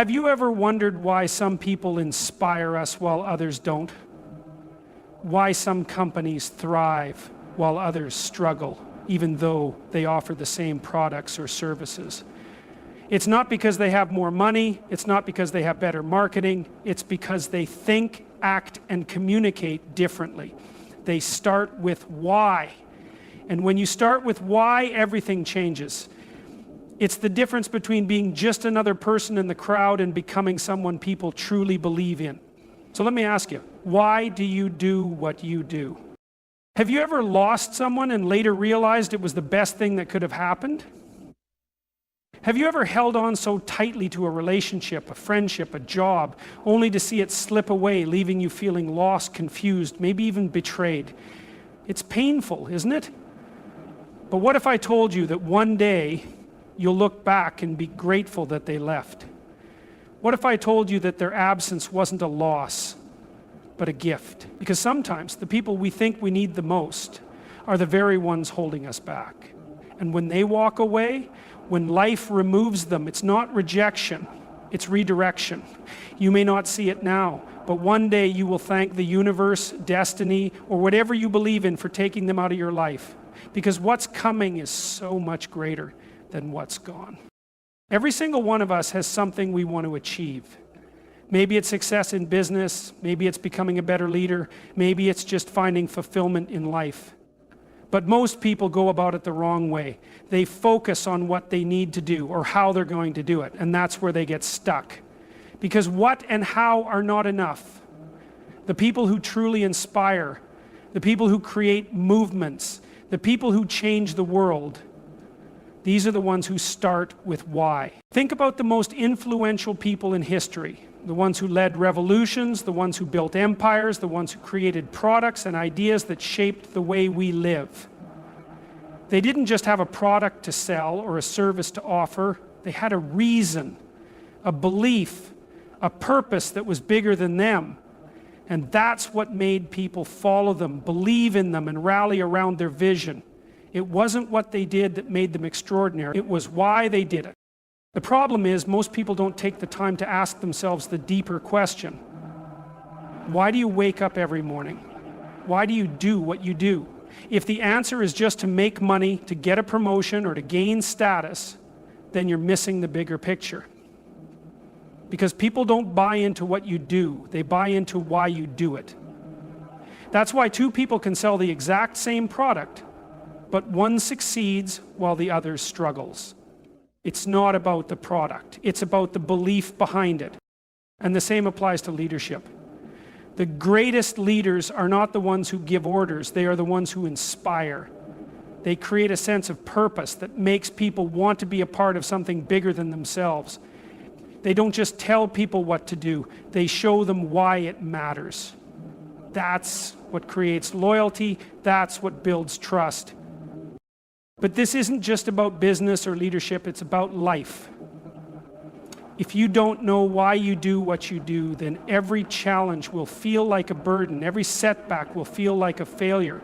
Have you ever wondered why some people inspire us while others don't? Why some companies thrive while others struggle, even though they offer the same products or services? It's not because they have more money, it's not because they have better marketing, it's because they think, act, and communicate differently. They start with why. And when you start with why, everything changes. It's the difference between being just another person in the crowd and becoming someone people truly believe in. So let me ask you, why do you do what you do? Have you ever lost someone and later realized it was the best thing that could have happened? Have you ever held on so tightly to a relationship, a friendship, a job, only to see it slip away, leaving you feeling lost, confused, maybe even betrayed? It's painful, isn't it? But what if I told you that one day you'll look back and be grateful that they left? What if I told you that their absence wasn't a loss, but a gift? Because sometimes the people we think we need the most are the very ones holding us back. And when they walk away, when life removes them, it's not rejection, it's redirection. You may not see it now, but one day you will thank the universe, destiny, or whatever you believe in for taking them out of your life. Because what's coming is so much greater than what's gone. Every single one of us has something we want to achieve. Maybe it's success in business, maybe it's becoming a better leader, maybe it's just finding fulfillment in life. But most people go about it the wrong way. They focus on what they need to do or how they're going to do it, and that's where they get stuck. Because what and how are not enough. The people who truly inspire, the people who create movements, the people who change the world, these are the ones who start with why. Think about the most influential people in history. The ones who led revolutions, the ones who built empires, the ones who created products and ideas that shaped the way we live. They didn't just have a product to sell or a service to offer. They had a reason, a belief, a purpose that was bigger than them. And that's what made people follow them, believe in them, and rally around their vision. It wasn't what they did that made them extraordinary. It was why they did it. The problem is most people don't take the time to ask themselves the deeper question. Why do you wake up every morning? Why do you do what you do? If the answer is just to make money, to get a promotion, or to gain status, then you're missing the bigger picture. Because people don't buy into what you do, they buy into why you do it. That's why two people can sell the exact same product, but one succeeds while the other struggles. It's not about the product, it's about the belief behind it. And the same applies to leadership. The greatest leaders are not the ones who give orders, they are the ones who inspire. They create a sense of purpose that makes people want to be a part of something bigger than themselves. They don't just tell people what to do, they show them why it matters. That's what creates loyalty, that's what builds trust. But this isn't just about business or leadership, it's about life. If you don't know why you do what you do, then every challenge will feel like a burden, every setback will feel like a failure.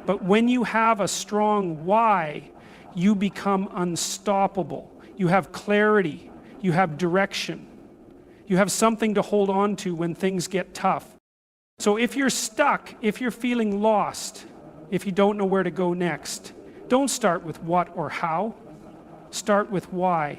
But when you have a strong why, you become unstoppable. You have clarity, you have direction, you have something to hold on to when things get tough. So if you're stuck, if you're feeling lost, if you don't know where to go next, don't start with what or how, start with why.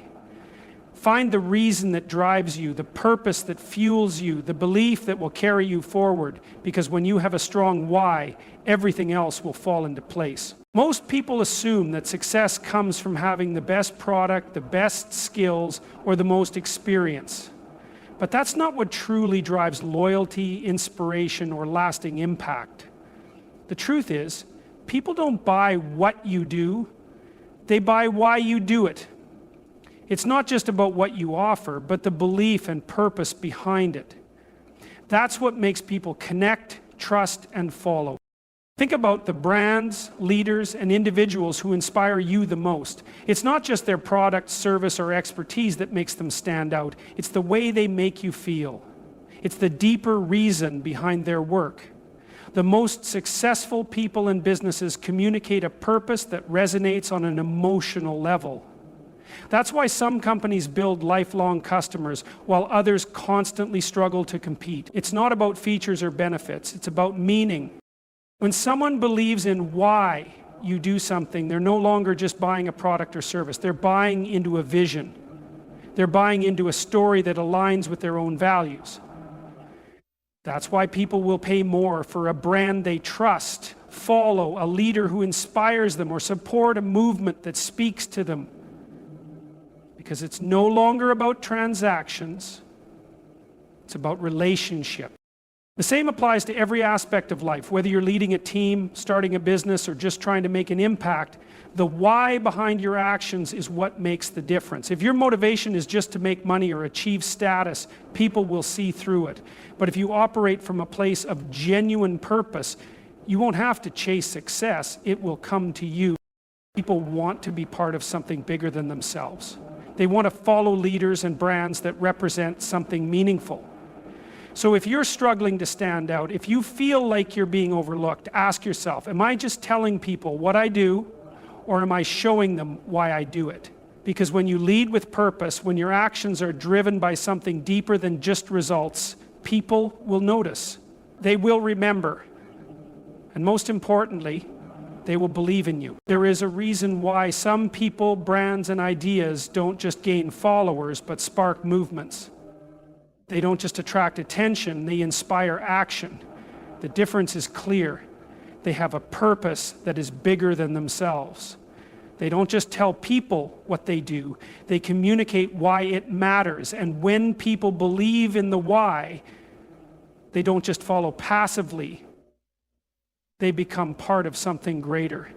Find the reason that drives you, the purpose that fuels you, the belief that will carry you forward, because when you have a strong why, everything else will fall into place. Most people assume that success comes from having the best product, the best skills, or the most experience. But that's not what truly drives loyalty, inspiration, or lasting impact. The truth is, people don't buy what you do, they buy why you do it. It's not just about what you offer, but the belief and purpose behind it. That's what makes people connect, trust, and follow. Think about the brands, leaders, and individuals who inspire you the most. It's not just their product, service, or expertise that makes them stand out. It's the way they make you feel. It's the deeper reason behind their work. The most successful people and businesses communicate a purpose that resonates on an emotional level. That's why some companies build lifelong customers while others constantly struggle to compete. It's not about features or benefits, it's about meaning. When someone believes in why you do something, they're no longer just buying a product or service. They're buying into a vision. They're buying into a story that aligns with their own values. That's why people will pay more for a brand they trust, follow, a leader who inspires them, or support a movement that speaks to them. Because it's no longer about transactions, it's about relationship. The same applies to every aspect of life, whether you're leading a team, starting a business, or just trying to make an impact. The why behind your actions is what makes the difference. If your motivation is just to make money or achieve status, people will see through it. But if you operate from a place of genuine purpose, you won't have to chase success, it will come to you. People want to be part of something bigger than themselves. They want to follow leaders and brands that represent something meaningful. So if you're struggling to stand out, if you feel like you're being overlooked, ask yourself, am I just telling people what I do, or am I showing them why I do it? Because when you lead with purpose, when your actions are driven by something deeper than just results, people will notice. They will remember. And most importantly, they will believe in you. There is a reason why some people, brands, and ideas don't just gain followers, but spark movements. They don't just attract attention, they inspire action. The difference is clear. They have a purpose that is bigger than themselves. They don't just tell people what they do, they communicate why it matters. And when people believe in the why, they don't just follow passively, they become part of something greater.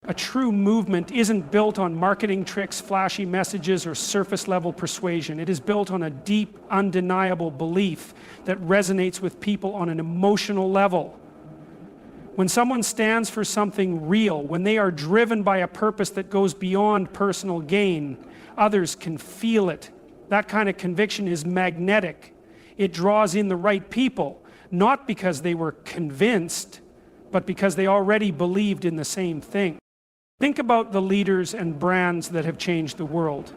A true movement isn't built on marketing tricks, flashy messages, or surface-level persuasion. It is built on a deep, undeniable belief that resonates with people on an emotional level. When someone stands for something real, when they are driven by a purpose that goes beyond personal gain, others can feel it. That kind of conviction is magnetic. It draws in the right people, not because they were convinced, but because they already believed in the same thing. Think about the leaders and brands that have changed the world.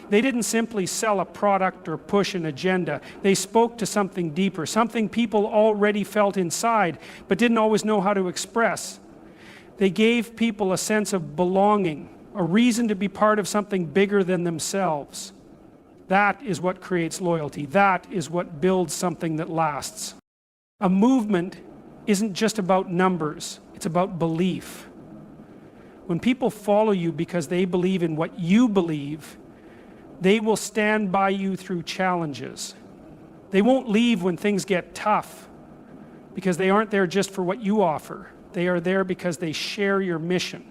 They didn't simply sell a product or push an agenda. They spoke to something deeper, something people already felt inside, but didn't always know how to express. They gave people a sense of belonging, a reason to be part of something bigger than themselves. That is what creates loyalty. That is what builds something that lasts. A movement isn't just about numbers, it's about belief. When people follow you because they believe in what you believe, they will stand by you through challenges. They won't leave when things get tough, because they aren't there just for what you offer. They are there because they share your mission.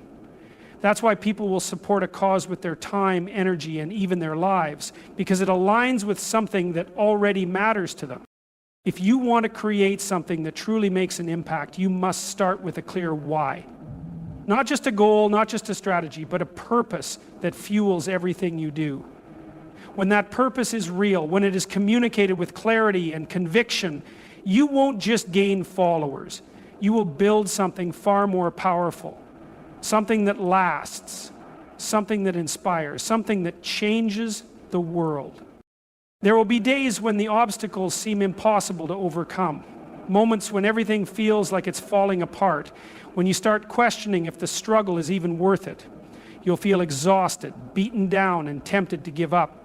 That's why people will support a cause with their time, energy, and even their lives, because it aligns with something that already matters to them. If you want to create something that truly makes an impact, you must start with a clear why. Not just a goal, not just a strategy, but a purpose that fuels everything you do. When that purpose is real, when it is communicated with clarity and conviction, you won't just gain followers. You will build something far more powerful, something that lasts, something that inspires, something that changes the world. There will be days when the obstacles seem impossible to overcome, moments when everything feels like it's falling apart, when you start questioning if the struggle is even worth it. You'll feel exhausted, beaten down, and tempted to give up.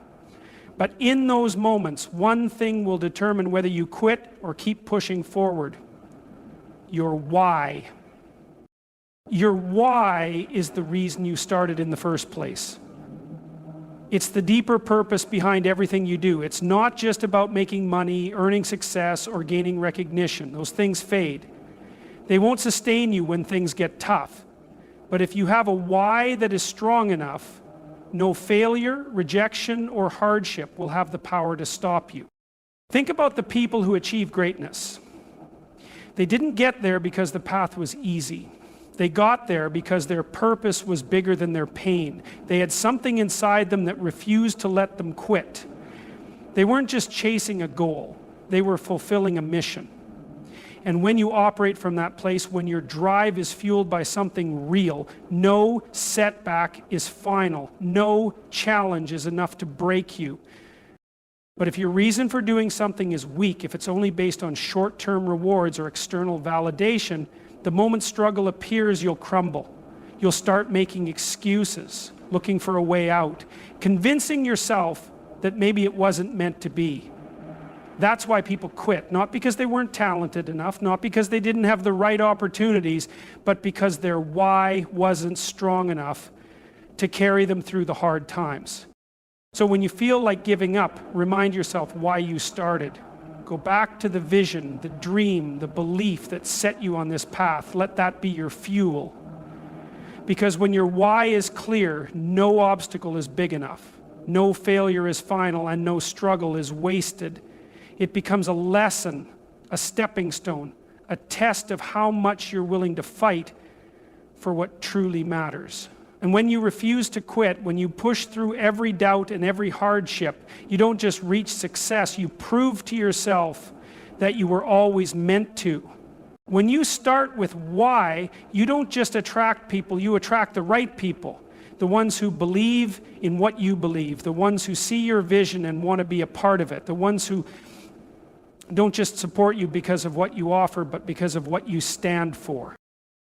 But in those moments, one thing will determine whether you quit or keep pushing forward: your why. Your why is the reason you started in the first place. It's the deeper purpose behind everything you do. It's not just about making money, earning success, or gaining recognition. Those things fade. They won't sustain you when things get tough. But if you have a why that is strong enough, no failure, rejection, or hardship will have the power to stop you. Think about the people who achieve greatness. They didn't get there because the path was easy. They got there because their purpose was bigger than their pain. They had something inside them that refused to let them quit. They weren't just chasing a goal, they were fulfilling a mission. And when you operate from that place, when your drive is fueled by something real, no setback is final. No challenge is enough to break you. But if your reason for doing something is weak, if it's only based on short-term rewards or external validation, the moment struggle appears, you'll crumble. You'll start making excuses, looking for a way out, convincing yourself that maybe it wasn't meant to be. That's why people quit, not because they weren't talented enough, not because they didn't have the right opportunities, but because their why wasn't strong enough to carry them through the hard times. So when you feel like giving up, remind yourself why you started. Go back to the vision, the dream, the belief that set you on this path. Let that be your fuel. Because when your why is clear, no obstacle is big enough, no failure is final, and no struggle is wasted. It becomes a lesson, a stepping stone, a test of how much you're willing to fight for what truly matters. And when you refuse to quit, when you push through every doubt and every hardship, you don't just reach success, you prove to yourself that you were always meant to. When you start with why, you don't just attract people, you attract the right people. The ones who believe in what you believe, the ones who see your vision and want to be a part of it, the ones who don't just support you because of what you offer, but because of what you stand for.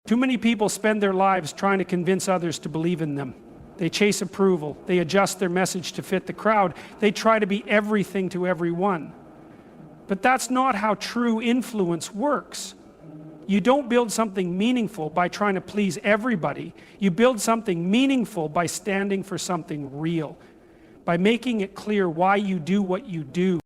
Too many people spend their lives trying to convince others to believe in them. They chase approval. They adjust their message to fit the crowd. They try to be everything to everyone. But that's not how true influence works. You don't build something meaningful by trying to please everybody. You build something meaningful by standing for something real, by making it clear why you do what you do.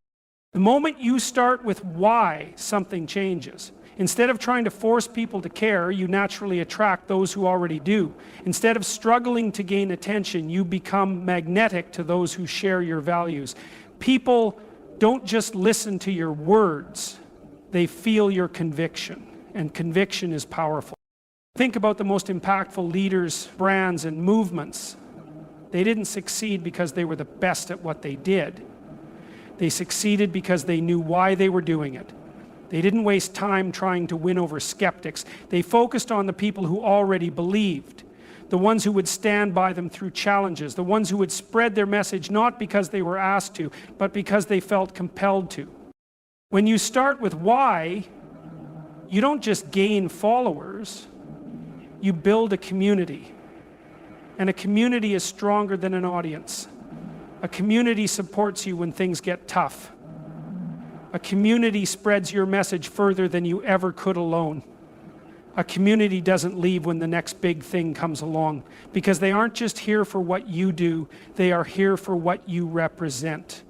The moment you start with why, something changes. Instead of trying to force people to care, you naturally attract those who already do. Instead of struggling to gain attention, you become magnetic to those who share your values. People don't just listen to your words, they feel your conviction, and conviction is powerful. Think about the most impactful leaders, brands, and movements. They didn't succeed because they were the best at what they did. They succeeded because they knew why they were doing it. They didn't waste time trying to win over skeptics. They focused on the people who already believed, the ones who would stand by them through challenges, the ones who would spread their message not because they were asked to, but because they felt compelled to. When you start with why, you don't just gain followers, you build a community. And a community is stronger than an audience. A community supports you when things get tough. A community spreads your message further than you ever could alone. A community doesn't leave when the next big thing comes along, because they aren't just here for what you do, they are here for what you represent.